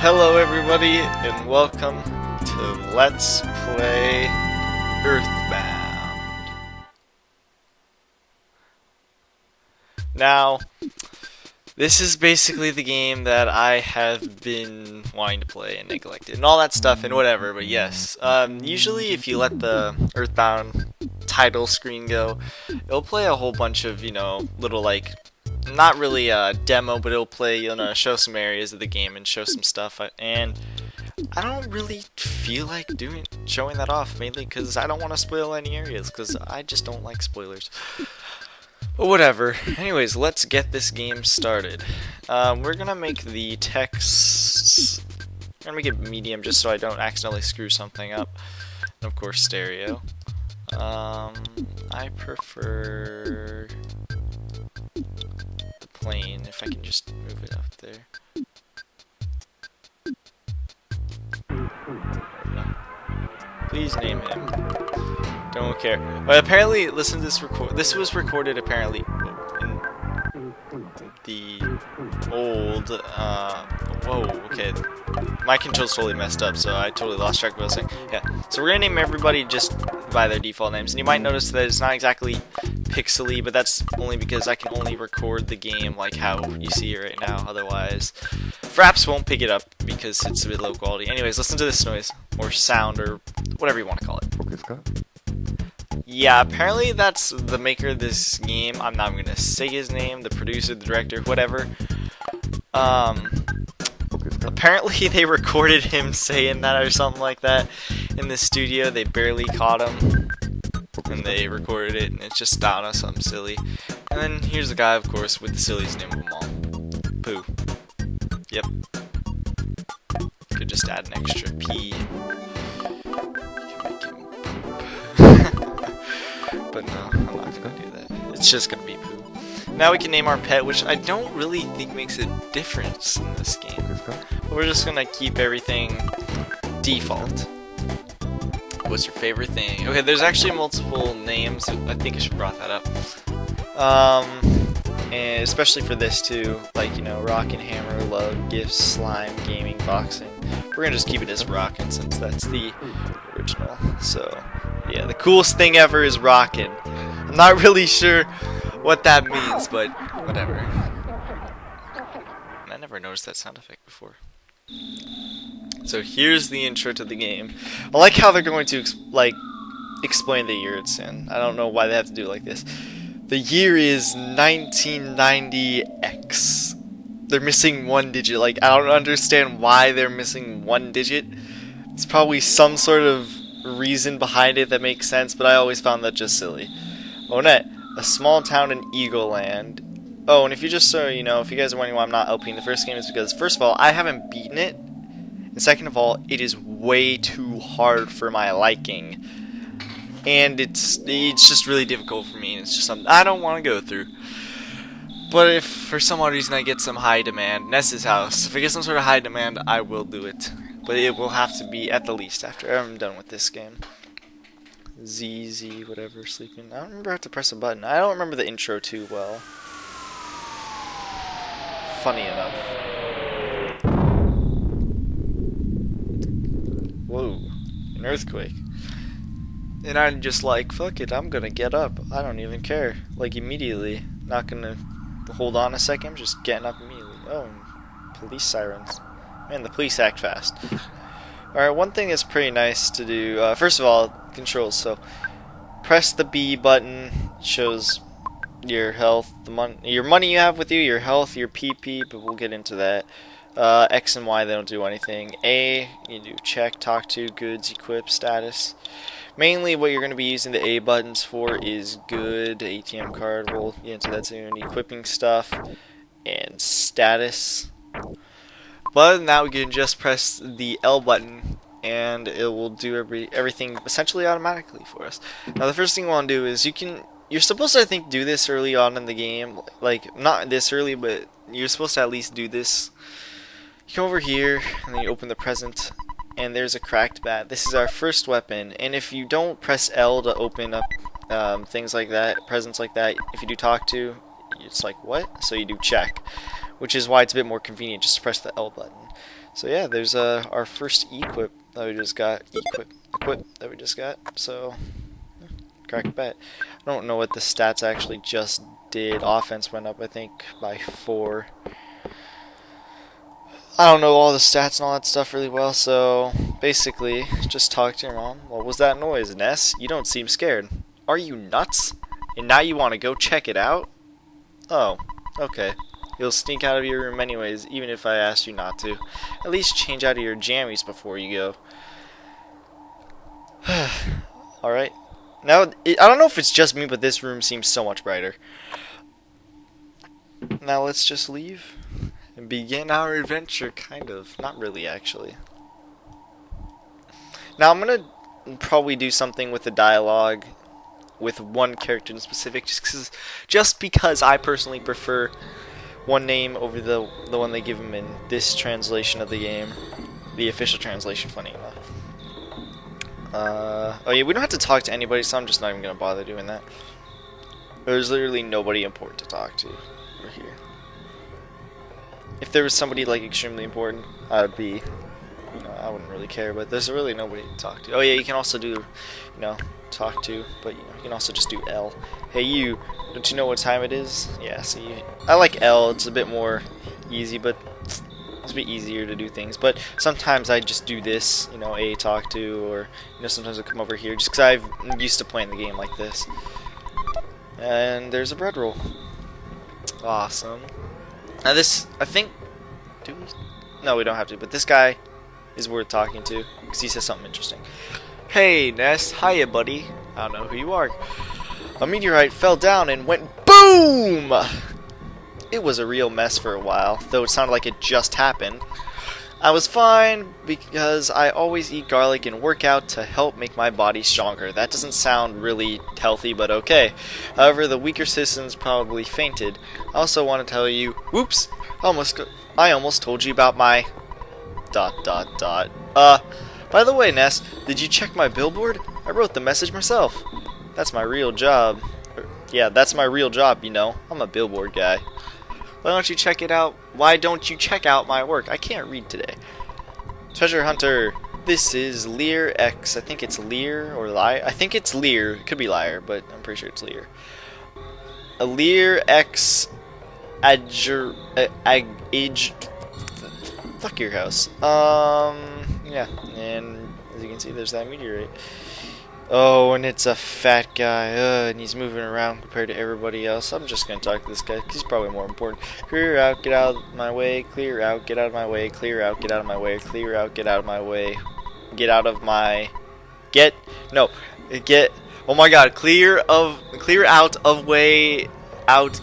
Hello everybody, and welcome to Let's Play Earthbound. Now, this is basically the game that I have been wanting to play and neglected and all that stuff and whatever, but yes. Usually if you let the Earthbound title screen go, it'll play a whole bunch of, little not really a demo, but it'll play, show some areas of the game and show some stuff, and I don't really feel like showing that off, mainly because I don't want to spoil any areas, because I just don't like spoilers. But whatever. Anyways, let's get this game started. We're gonna make the text, I'm gonna make it medium just so I don't accidentally screw something up, and of course stereo. I prefer plane, if I can just move it up there. Please name him. Don't care. But apparently, listen to this this was recorded apparently in the old, whoa, okay. My control's totally messed up, so I totally lost track of what I was saying. Yeah, so we're gonna name everybody just by their default names, and you might notice that it's not exactly pixely, but that's only because I can only record the game like how you see it right now. Otherwise, Fraps won't pick it up because it's a bit low quality. Anyways, listen to this noise, or sound, or whatever you want to call it. Yeah, apparently that's the maker of this game. I'm not gonna say his name, the producer, the director, whatever. Apparently they recorded him saying that or something like that in the studio. They barely caught him, and they recorded it, and it's just down on something silly. And then here's the guy, of course, with the silliest name of them all. Pooh. Yep. Could just add an extra P. But no, I'm not gonna do that. It's just gonna be Pooh. Now we can name our pet, which I don't really think makes a difference in this game. But we're just gonna keep everything default. What's your favorite thing? Okay, there's actually multiple names. I think I should have brought that up. And especially for this too, like, rock and hammer, love, gifts, slime, gaming, boxing. We're gonna just keep it as rockin' since that's the original. So, yeah, the coolest thing ever is rockin'. I'm not really sure what that means, but whatever. I never noticed that sound effect before. So here's the intro to the game. I like how they're going to explain the year it's in. I don't know why they have to do it like this. The year is 1990X. They're missing one digit. I don't understand why they're missing one digit. It's probably some sort of reason behind it that makes sense, but I always found that just silly. Onett, a small town in Eagle Land. Oh, and if you just if you guys are wondering why I'm not opening the first game, it's because, first of all, I haven't beaten it, and second of all, it is way too hard for my liking, and it's just really difficult for me, and it's just something I don't want to go through. But if for some odd reason I get some high demand, Ness's house, if I get some sort of high demand, I will do it, but it will have to be at the least after I'm done with this game. ZZ, whatever, sleeping. I don't remember how to press a button. I don't remember the intro too well. Funny enough. Whoa, an earthquake. And I'm just like, fuck it, I'm gonna get up. I don't even care. Immediately. Not gonna hold on a second, I'm just getting up immediately. Oh, police sirens. Man, the police act fast. Alright, one thing that's pretty nice to do, first of all, controls. So, press the B button, shows your health, your money you have with you, your health, your PP, but we'll get into that. X and Y, they don't do anything. A, you do check, talk to, goods, equip, status. Mainly what you're going to be using the A buttons for is good, ATM card, we'll get into that soon, equipping stuff, and status. But other than that, we can just press the L button, and it will do everything essentially automatically for us. Now, the first thing you want to do is you're supposed to, I think, do this early on in the game. Not this early, but you're supposed to at least do this. You come over here, and then you open the present, and there's a cracked bat. This is our first weapon, and if you don't press L to open up things like that, presents like that, if you do talk to, it's like, what? So you do check, which is why it's a bit more convenient just to press the L button. So yeah, there's our first equip that we just got. Equip that we just got. So crack bet. I don't know what the stats actually just did. Offense went up, I think, by 4. I don't know all the stats and all that stuff really well, so basically, just talk to your mom. What was that noise, Ness? You don't seem scared. Are you nuts? And now you want to go check it out? Oh, okay. You'll sneak out of your room anyways, even if I asked you not to. At least change out of your jammies before you go. Alright. Now, I don't know if it's just me, but this room seems so much brighter. Now let's just leave and begin our adventure, kind of. Not really, actually. Now I'm gonna probably do something with the dialogue with one character in specific, just because I personally prefer one name over the one they give him in this translation of the game, the official translation. Funny enough. Oh yeah, we don't have to talk to anybody, so I'm just not even gonna bother doing that. There's literally nobody important to talk to over here. If there was somebody like extremely important, I would be, I wouldn't really care. But there's really nobody to talk to. Oh yeah, you can also do, talk to, but you can also just do L. Hey you, don't you know what time it is? Yeah, see, I like L. It's a bit more easy, but it's a bit easier to do things. But sometimes I just do this, A, talk to, or sometimes I come over here just because I'm used to playing the game like this. And there's a bread roll. Awesome. Now this, I think, do we? No, we don't have to. But this guy is worth talking to because he says something interesting. Hey, Ness. Hiya, buddy. I don't know who you are. A meteorite fell down and went BOOM! It was a real mess for a while, though it sounded like it just happened. I was fine because I always eat garlic and work out to help make my body stronger. That doesn't sound really healthy, but okay. However, the weaker citizens probably fainted. I also want to tell you, whoops, I almost told you about my ... By the way, Ness, did you check my billboard? I wrote the message myself. That's my real job. Yeah, that's my real job, I'm a billboard guy. Why don't you check it out? Why don't you check out my work? I can't read today. Treasure Hunter. This is Lear X. I think it's Lear or Liar. I think it's Lear. It could be Liar, but I'm pretty sure it's Lear. A Lear X. Fuck your house. Yeah. And as you can see, there's that meteorite. Oh, and it's a fat guy, and he's moving around compared to everybody else. I'm just gonna talk to this guy, because he's probably more important. Clear out, get out of my way, clear out, get out of my way, clear out, get out of my way, clear out, get out of my way, get out of my... oh my god, clear out of way,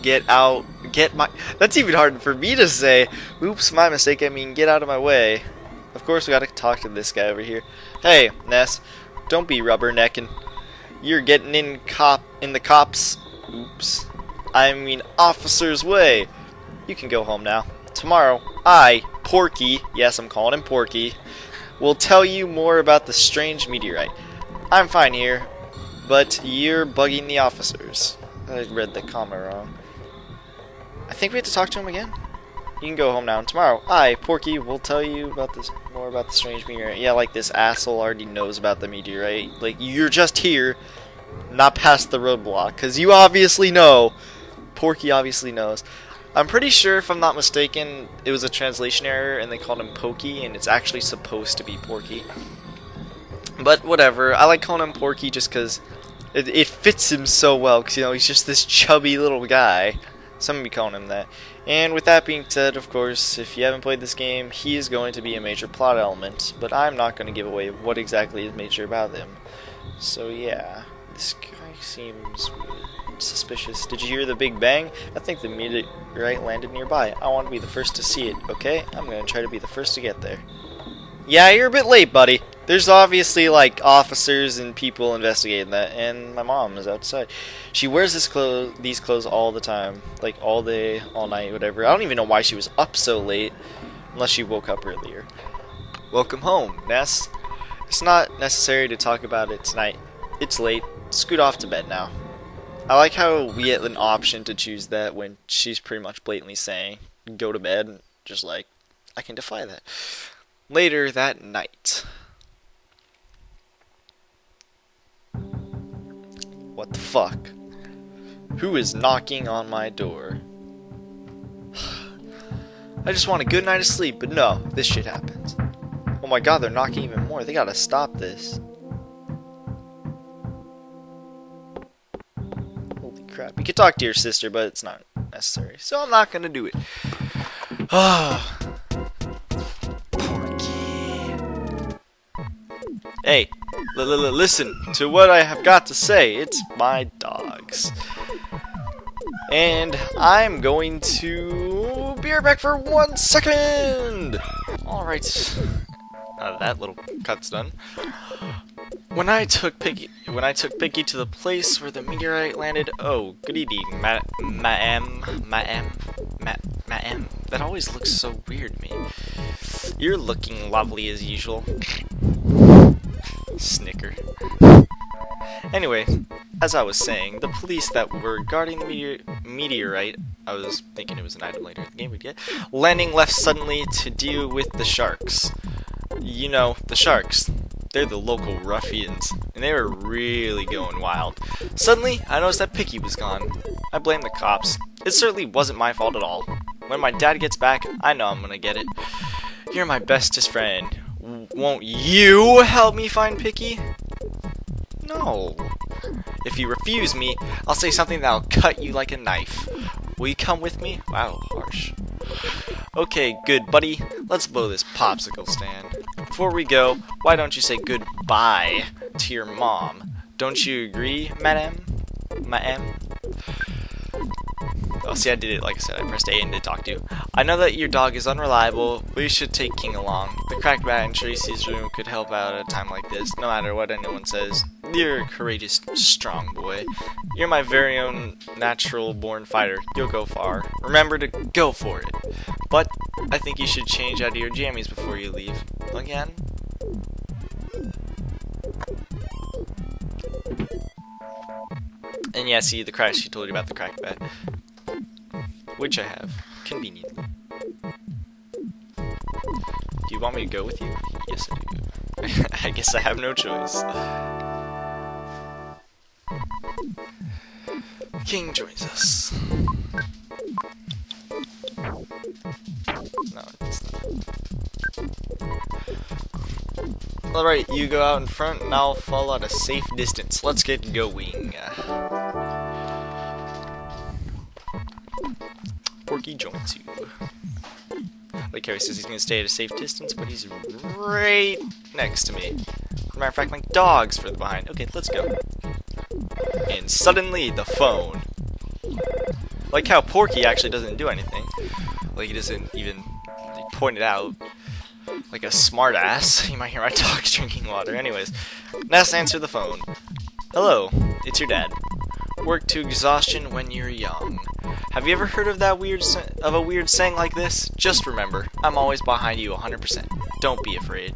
get my... That's even hard for me to say. Oops, my mistake, I mean get out of my way. Of course, we gotta talk to this guy over here. Hey, Ness. Don't be rubbernecking. You're getting in the cops. Oops. I mean officer's way. You can go home now. Tomorrow, I, Porky, yes, I'm calling him Porky, will tell you more about the strange meteorite. I'm fine here, but you're bugging the officers. I read the comma wrong. I think we have to talk to him again. You can go home now. And tomorrow, I, Porky, will tell you about more about the strange meteorite. Yeah, like this asshole already knows about the meteorite. Like, you're just here, not past the roadblock. Because you obviously know. Porky obviously knows. I'm pretty sure, if I'm not mistaken, it was a translation error and they called him Pokey, and it's actually supposed to be Porky. But whatever. I like calling him Porky just because it fits him so well. Because, he's just this chubby little guy. Some of you calling him that. And with that being said, of course, if you haven't played this game, he is going to be a major plot element, but I'm not going to give away what exactly is major about him. So yeah, this guy seems suspicious. Did you hear the big bang? I think the meteorite landed nearby. I want to be the first to see it, okay? I'm going to try to be the first to get there. Yeah, you're a bit late, buddy. There's obviously, like, officers and people investigating that, and my mom is outside. She wears these clothes all the time. Like, all day, all night, whatever. I don't even know why she was up so late, unless she woke up earlier. Welcome home, Ness. It's not necessary to talk about it tonight. It's late. Scoot off to bed now. I like how we get an option to choose that when she's pretty much blatantly saying, go to bed, just like, I can defy that. Later that night. What the fuck? Who is knocking on my door? I just want a good night of sleep, but no, this shit happens. Oh my god, they're knocking even more. They gotta stop this. Holy crap. You could talk to your sister, but it's not necessary. So I'm not gonna do it. Ah. Hey, listen to what I have got to say. It's my dogs. And I'm going to be right back for 1 second. Alright. That little cut's done. When I took Piggy to the place where the meteorite landed, oh, good evening, ma'am. That always looks so weird to me. You're looking lovely as usual. Snicker. Anyway, as I was saying, the police that were guarding the meteorite, I was thinking it was an item later in the game we'd get, landing left suddenly to deal with the sharks. You know, the sharks. They're the local ruffians, and they were really going wild. Suddenly, I noticed that Picky was gone. I blame the cops. It certainly wasn't my fault at all. When my dad gets back, I know I'm gonna get it. You're my bestest friend. Won't you help me find Picky? No. If you refuse me, I'll say something that'll cut you like a knife. Will you come with me? Wow, harsh. Okay, good buddy. Let's blow this popsicle stand. Before we go, why don't you say goodbye to your mom? Don't you agree, madam? Ma'am? Oh, see, I did it like I said. I pressed A and did talk to you. I know that your dog is unreliable, but you should take King along. The cracked bat in Tracy's room could help out at a time like this, no matter what anyone says. You're a courageous, strong boy. You're my very own natural-born fighter. You'll go far. Remember to go for it. But I think you should change out of your jammies before you leave. Again? And yeah, see, the crash, she told you about the cracked bat. Which I have, conveniently. Do you want me to go with you? Yes, I do. I guess I have no choice. King joins us. No, it's not. Alright, you go out in front and I'll follow at a safe distance. Let's get going. Porky joins you. Like Harry says he's going to stay at a safe distance, but he's right next to me. As a matter of fact, my dog's further behind. Okay, let's go. And suddenly, the phone. Like how Porky actually doesn't do anything. Like he doesn't even point it out. Like a smart ass. You might hear my dog drinking water. Anyways, let's answer the phone. Hello, it's your dad. Work to exhaustion when you're young. Have you ever heard of a weird saying like this? Just remember, I'm always behind you 100%. Don't be afraid.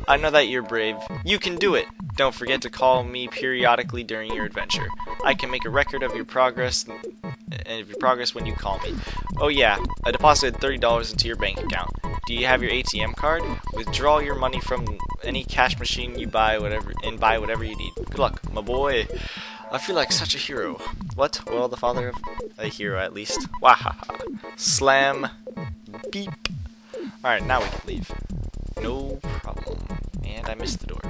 I know that you're brave. You can do it. Don't forget to call me periodically during your adventure. I can make a record of your progress when you call me. Oh yeah, I deposited $30 into your bank account. Do you have your ATM card? Withdraw your money from any cash machine you buy whatever you need. Good luck, my boy. I feel like such a hero. What? Well, the father of a hero, at least. Wahaha. Slam. Beep. Alright, now we can leave. No problem. And I missed the door.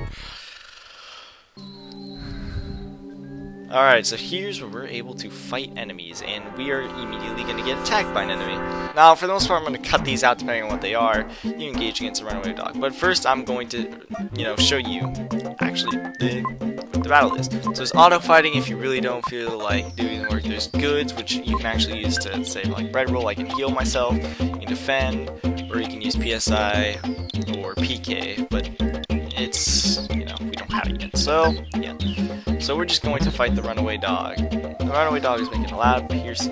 Alright, so here's where we're able to fight enemies, and we are immediately going to get attacked by an enemy. Now, for the most part, I'm going to cut these out depending on what they are. You engage against a runaway dog. But first, I'm going to, show you, actually, what the battle is. So there's auto-fighting if you really don't feel like doing the work. There's goods, which you can actually use to, say, like bread roll. I can heal myself, you can defend, or you can use PSI or PK, but it's, we don't have it yet. So, yeah. So we're just going to fight the runaway dog. The runaway dog is making a loud piercing.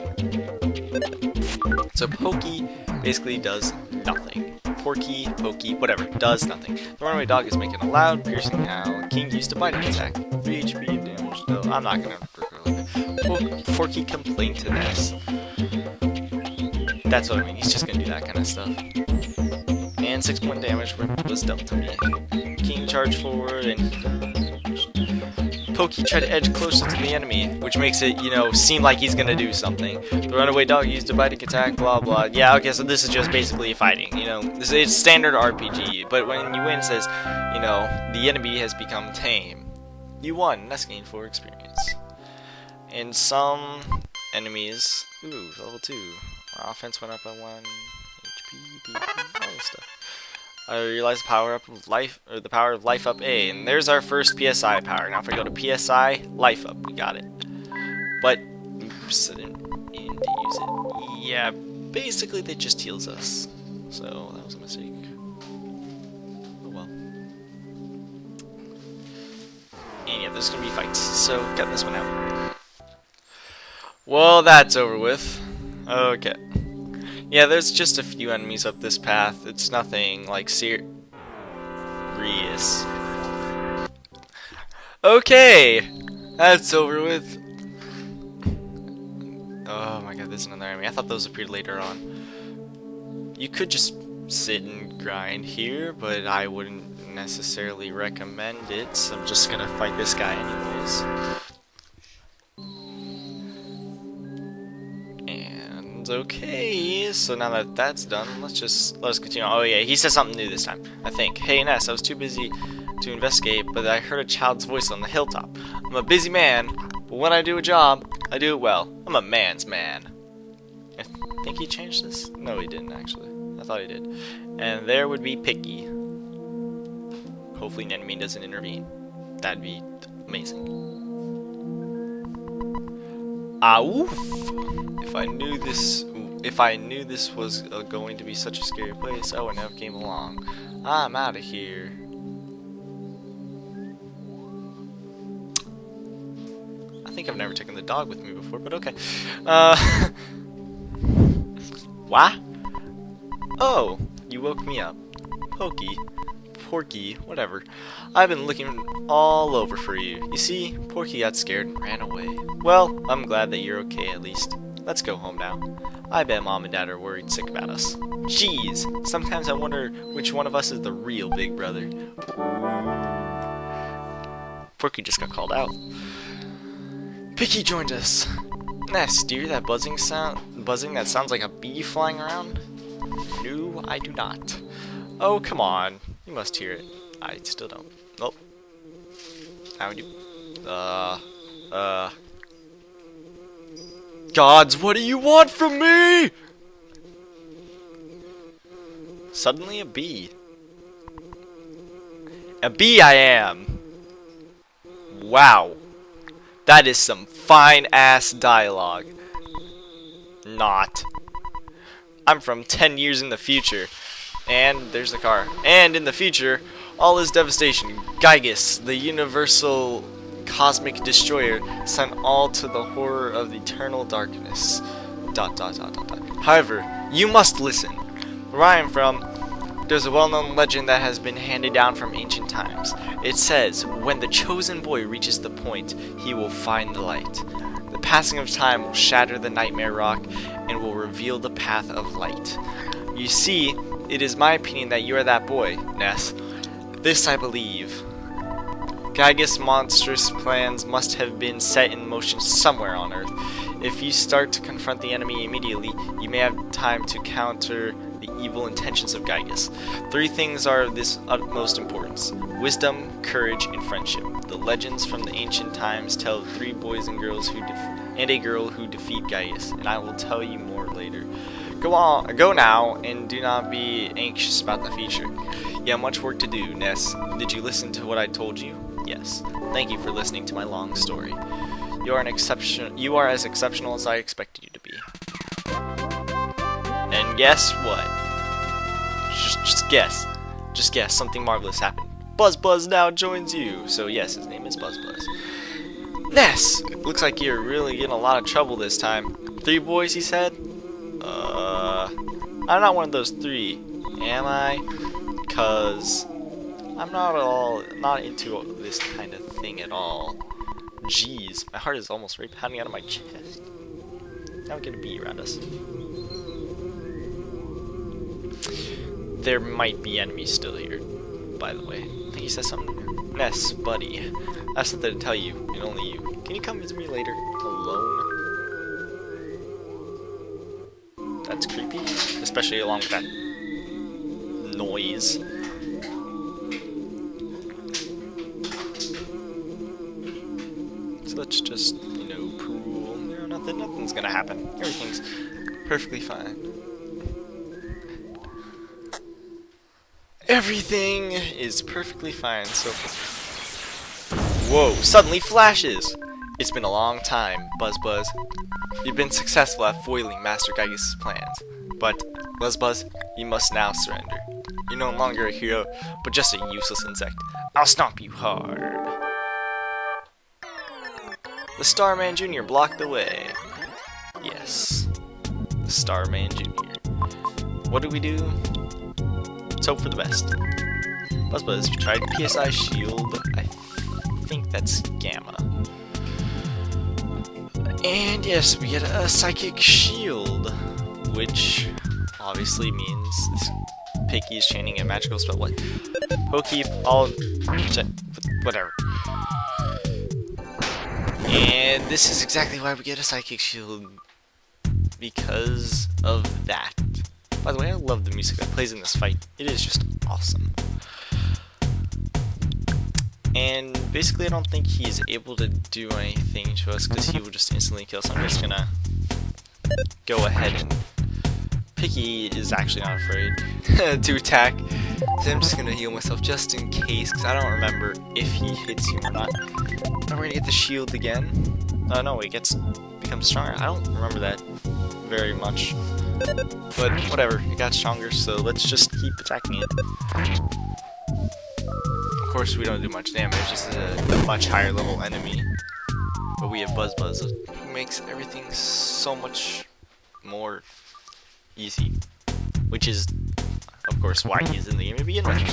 So Pokey basically does nothing. Porky, Pokey, whatever, does nothing. The runaway dog is making a loud piercing howl. King used a biting attack. 3 HP damage, though. I'm not gonna Porky complained to this. That's what I mean, he's just gonna do that kind of stuff. And and 6 point damage was dealt to me. King charged forward, and Pokey tried to edge closer to the enemy, which makes it, you know, seem like he's gonna do something. The runaway dog used a biting attack, blah blah. Yeah, okay, so this is just basically fighting, you know. This is standard RPG, but when you win, it says, you know, the enemy has become tame. You won, that's gained 4 experience. And some enemies, ooh, level 2. Our offense went up by 1 HP, BP, all this stuff. I realized the power up of life, or the power of life up A, and there's our first PSI power. Now if I go to PSI, life up, we got it. But, oops, I didn't mean to use it. Yeah, basically that just heals us. So, that was a mistake. Oh well. And yeah, there's gonna be fights, so cut this one out. Well, that's over with. Okay. Yeah, there's just a few enemies up this path. It's nothing like serious. Okay, that's over with. Oh my god, there's another enemy. I thought those appeared later on. You could just sit and grind here, but I wouldn't necessarily recommend it, so I'm just gonna fight this guy anyways. Okay, so now that that's done, let us continue. Oh yeah, he says something new this time, I think. Hey Ness, I was too busy to investigate, but I heard a child's voice on the hilltop. I'm a busy man, but when I do a job, I do it well. I'm a man's man. I think he changed this? No, he didn't actually. I thought he did. And there would be Picky. Hopefully an enemy doesn't intervene. That'd be amazing. Ah, oof. If I knew this was going to be such a scary place, I would never came along. I'm out of here. I think I've never taken the dog with me before, but okay. What? Oh, you woke me up. Pokey. Porky, whatever. I've been looking all over for you. You see, Porky got scared and ran away. Well, I'm glad that you're okay at least. Let's go home now. I bet Mom and Dad are worried sick about us. Jeez, sometimes I wonder which one of us is the real big brother. Porky just got called out. Picky joined us. Ness, do you hear that buzzing that sounds like a bee flying around? No, I do not. Oh, come on. You must hear it. I still don't. Nope. How would you... Gods, what do you want from me? Suddenly a bee. A bee I am. Wow. That is some fine-ass dialogue. Not. I'm from 10 years in the future. And there's the car. And in the future, all is devastation. Gygus, the universal cosmic destroyer, sent all to the horror of the eternal darkness. ... However, you must listen. Where I am from, there's a well-known legend that has been handed down from ancient times. It says, when the chosen boy reaches the point, he will find the light. The passing of time will shatter the nightmare rock and will reveal the path of light. You see, it is my opinion that you are that boy, Ness. This I believe. Gygus' monstrous plans must have been set in motion somewhere on Earth. If you start to confront the enemy immediately, you may have time to counter the evil intentions of Gygus. 3 things are of this utmost importance: wisdom, courage, and friendship. The legends from the ancient times tell of 3 boys and girls and a girl who defeat Gygus, and I will tell you more later. Go now, and do not be anxious about the future. You have much work to do, Ness. Did you listen to what I told you? Yes. Thank you for listening to my long story. You are as exceptional as I expected you to be. And guess what? Just guess. Just guess. Something marvelous happened. Buzz now joins you. So yes, his name is Buzz. Ness! Looks like you're really in a lot of trouble this time. 3 boys, he said? I'm not one of those 3, am I? 'Cause I'm not into this kind of thing at all. Jeez, my heart is almost right pounding out of my chest. Now we get a bee around us. there might be enemies still here, by the way. I think he says something. Ness, buddy. I have something to tell you, and only you. Can you come visit me later? Alone? That's creepy. Especially along with that noise. So let's just, you know, pool. You know, nothing's gonna happen. Everything's perfectly fine. Everything is perfectly fine so far. Whoa, suddenly flashes! It's been a long time, Buzz Buzz. You've been successful at foiling Master Gygus' plans. But, Buzz Buzz, you must now surrender. You're no longer a hero, but just a useless insect. I'll stomp you hard. The Starman Jr. blocked the way. Yes. The Starman Jr. What do we do? Let's hope for the best. Buzz Buzz tried PSI Shield. I think that's Gamma. And yes, we get a Psychic Shield, which obviously means this Picky is chaining a magical spell. What? Pokey, all whatever. And this is exactly why we get a Psychic Shield, because of that. By the way, I love the music that plays in this fight. It is just awesome. And basically, I don't think he's able to do anything to us because he will just instantly kill us. So I'm just gonna go ahead and... Picky is actually not afraid to attack. So I'm just gonna heal myself just in case, because I don't remember if he hits you or not. And we're gonna get the shield again. No, it becomes stronger. I don't remember that very much. But whatever, it got stronger, so let's just keep attacking it. Of course, we don't do much damage, just a much higher level enemy. But we have Buzz Buzz, who makes everything so much more easy. Which is, of course, why he's in the game to begin with.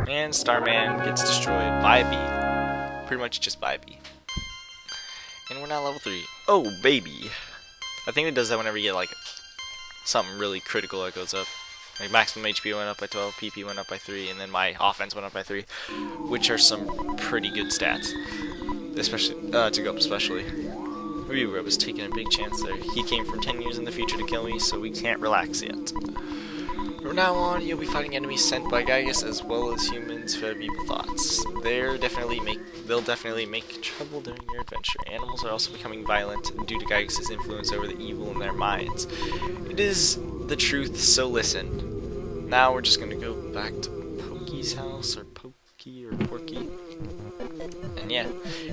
And Starman gets destroyed by B. Pretty much just by B. And we're now level 3. Oh, baby! I think it does that whenever you get, like, something really critical that goes up. Like, maximum HP went up by 12, PP went up by 3, and then my offense went up by 3. Which are some pretty good stats. Especially, to go up especially. I was taking a big chance there. He came from 10 years in the future to kill me, so we can't relax yet. From now on, you'll be fighting enemies sent by Gygus as well as humans who have evil thoughts. They'll definitely make trouble during your adventure. Animals are also becoming violent due to Gygus' influence over the evil in their minds. It is the truth, so listen. Now we're just gonna go back to Pokey's house, or Pokey, or Porky. And yeah,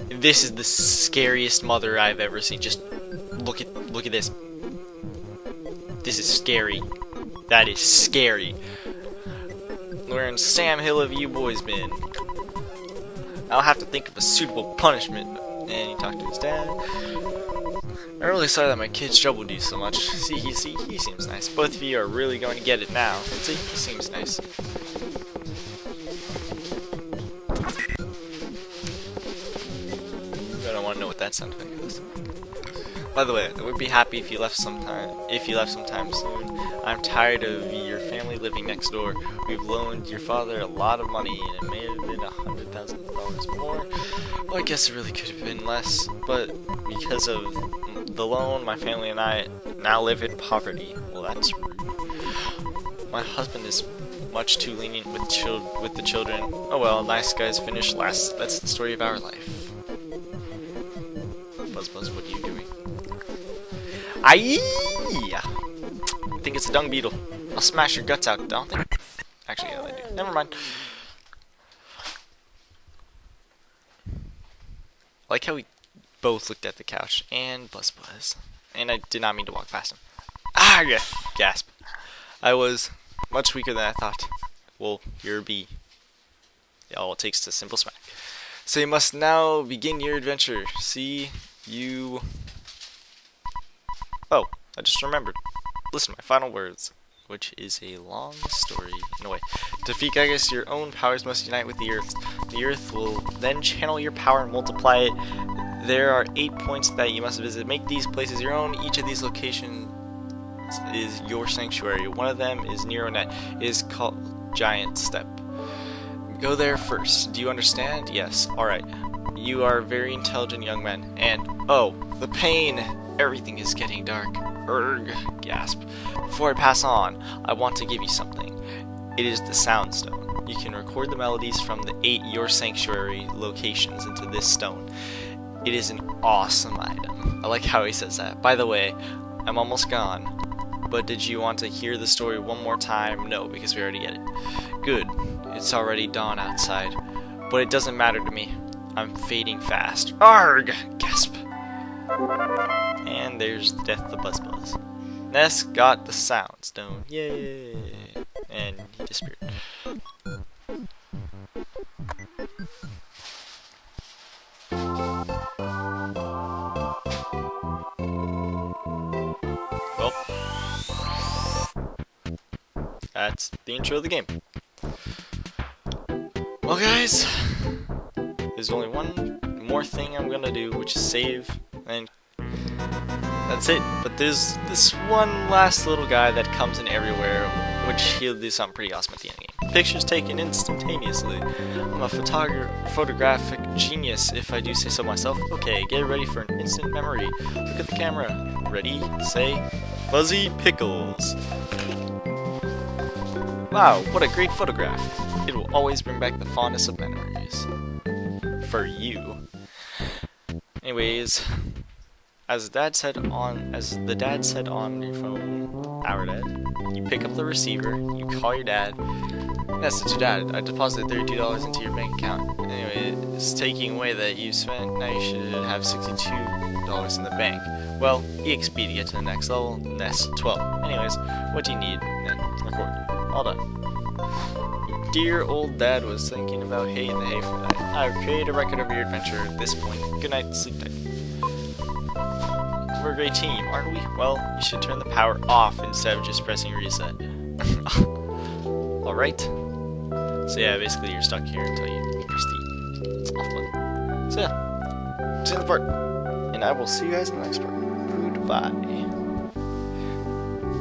this is the scariest mother I've ever seen. Just look at this. This is scary. That is scary. Where in Sam Hill have you boys been? I'll have to think of a suitable punishment. And he talked to his dad. I'm really sorry that my kids troubled you so much. See, he seems nice. Both of you are really going to get it now. See, he seems nice. I don't want to know what that sound effect is. By the way, I would be happy if you left sometime soon. I'm tired of your family living next door. We've loaned your father a lot of money, and it may have been $100,000 more. Well, I guess it really could have been less, but because of the loan, my family and I now live in poverty. Well, that's rude. My husband is much too lenient with the children. Oh well, nice guys finish last. That's the story of our life. Buzz Buzz, what are you doing? I think it's a dung beetle. I'll smash your guts out, don't they? Actually, yeah, they do. Never mind. I like how we both looked at the couch and Buzz Buzz. And I did not mean to walk past him. Ah, yeah. Gasp. I was much weaker than I thought. Well, you're a bee. Yeah, all it takes is a simple smack. So you must now begin your adventure. See, you... Oh, I just remembered. Listen to my final words, which is a long story in a way. To defeat Gygus, your own powers must unite with the Earth. The Earth will then channel your power and multiply it. There are 8 points that you must visit. Make these places your own. Each of these locations is your sanctuary. One of them is Neuronet. It is called Giant Step. Go there first. Do you understand? Yes. Alright. You are a very intelligent young man. And, oh, the pain! Everything is getting dark. Urgh, gasp. Before I pass on, I want to give you something. It is the Sound Stone. You can record the melodies from the 8 Your Sanctuary locations into this stone. It is an awesome item. I like how he says that. By the way, I'm almost gone. But did you want to hear the story one more time? No, because we already get it. Good. It's already dawn outside. But it doesn't matter to me. I'm fading fast. Arg! Gasp. And there's Death the Buzz. Ness got the Sound Stone. Yay! And he disappeared. Well, that's the intro of the game. Well, guys, there's only one more thing I'm gonna do, which is save, and that's it. But there's this one last little guy that comes in everywhere, which he'll do something pretty awesome at the end of the game. Pictures taken instantaneously. I'm a photographic genius, if I do say so myself. Okay, get ready for an instant memory. Look at the camera. Ready, say, Fuzzy Pickles. Wow, what a great photograph. It will always bring back the fondest of memories. For you. Anyways, as the dad said on your phone, our dad, you pick up the receiver, you call your dad. Yes, it's your dad. I deposited $32 into your bank account. Anyway, it's taking away that you spent. Now you should have $62 in the bank. Well, EXP to get to the next level. Nest 12. Anyways, what do you need? And then record. All done. Dear old dad was thinking about hay in the hay for that. I've created a record of your adventure at this point. Good night, sleep tight. We're a great team, aren't we? Well, you should turn the power off instead of just pressing reset. Alright. So yeah, basically you're stuck here until you press the off button. So yeah, see you in the part. And I will see you guys in the next part. Goodbye.